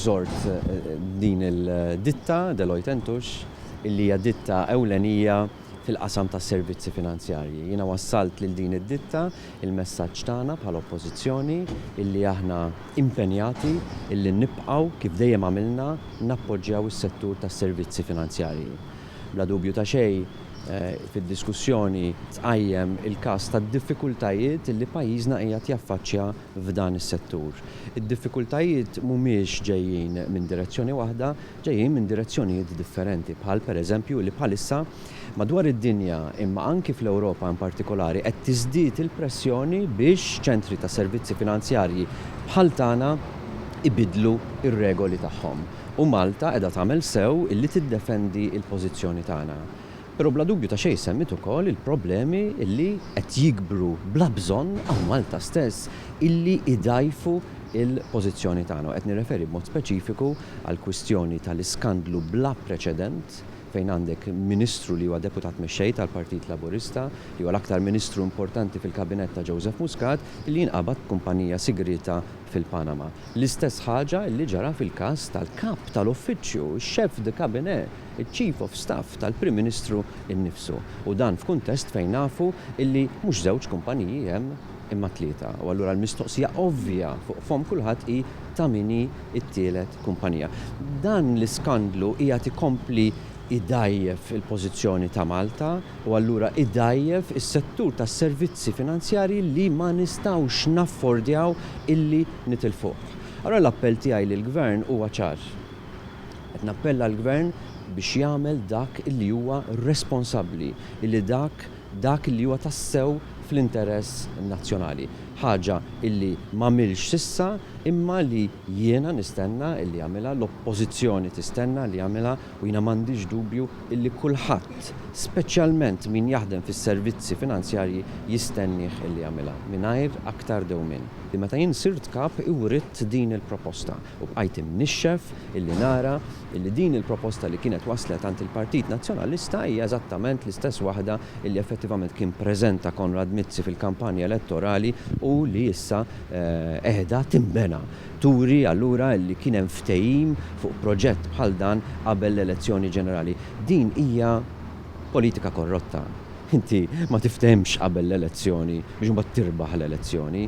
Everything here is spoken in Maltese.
zort din il-ditta Deloitte & Touche illi hija ditta ewlenija fil-qasam tas servizzi finanzjarji. Jiena wassalt lil din id-ditta il-messaġġ tagħna bħala oppożizzjoni illi aħna impenjati illi nibqgħu kif dejjem għamilna nappoġġjaw is-settur tas-servizzi finanzjarji. Bla dubju ta' xejn fid-diskussjoni tqajjem il-każ tad-diffikultajiet li pajjiżna qiegħed jaffaċċja f'dan is-settur. Id-diffikultajiet mhumiex ġejjin minn direzzjoni waħda, ġejjin minn direzzjonijiet differenti bħal pereżempju li bħalissa madwar id-dinja imma anki fl-Ewropa in partikolari qed tiżdied il-pressjoni biex ċentri ta' servizzi finanzjarji bħal tagħna ibidlu ir-regoli tagħhom. U Malta qiegħda tagħmel sew illi tiddefendi l-pożizzjoni tagħna. Però bla dubju ta' xejn semmit ukoll il-problemi illi qed jikbru bla bżonn għal Malta stess illi idajfu il-pożizzjoni tagħna. Qed nirreferi b'mod speċifiku għal kwistjoni tal-iskandlu bla preċedent fejn għandek ministru li huwa deputat mexxej tal-Partit Laburista, li huwa l-aktar ministru importanti fil-kabinett ta' Joseph Muscat, li jinqabad kumpanija sigrita fil-Panama. L-istess ħaġa li ġara fil-każ tal-kap tal-uffiċċju, x-xef de kabinet, il-Chief of Staff tal-Prim Ministru innifsu. U dan f'kuntest fejn nafu illi mhux żewġ kumpaniji hemm imma tlieta. U allura l-mistoqsija ovvja fuq fhom kulħadd hi ta' mini t-tielet kumpanija. Dan l-iskandlu qiegħed ikompli idajjef il-pożizzjoni ta' Malta u allura idajjef is-settur tas-servizzi finanzjarji li ma nistgħux naffordjaw illi nitilfuh. Allura l-appell tiegħi lill-Gvern huwa ċar. Qed nappella l-Gvern biex jagħmel dak illi huwa responsabbli, illi dak illi huwa tassew fl-interess nazzjonali. Ħaġa illi m'għamilx sissa imma li jiena nistenna illi jagħmilha, l-oppożizzjoni tistenna li jagħmilha u jiena m'għandix dubju illi kulħadd, speċjalment min jaħdem fis-servizzi finanzjarji jistennih illi jagħmilha mingħajr aktar dewmien. Li meta jien sirt kap iwritt din il-proposta u bqajt imnixxef illi nara illi din il-proposta li kienet waslet għand il-Partit Nazzjonalista hija eżattament l-istess waħda illi effettivament kien preżenta Konrad Mizzi fil-kampanja elettorali u li issa qiegħda timbena. Turi allura li kien hemm ftehim fuq proġett bħal dan qabel l-elezzjoni ġenerali. Din hija politika korrotta. Inti ma tiftehmx qabel l-elezzjoni biex imbagħad tirbaħ l-elezzjoni.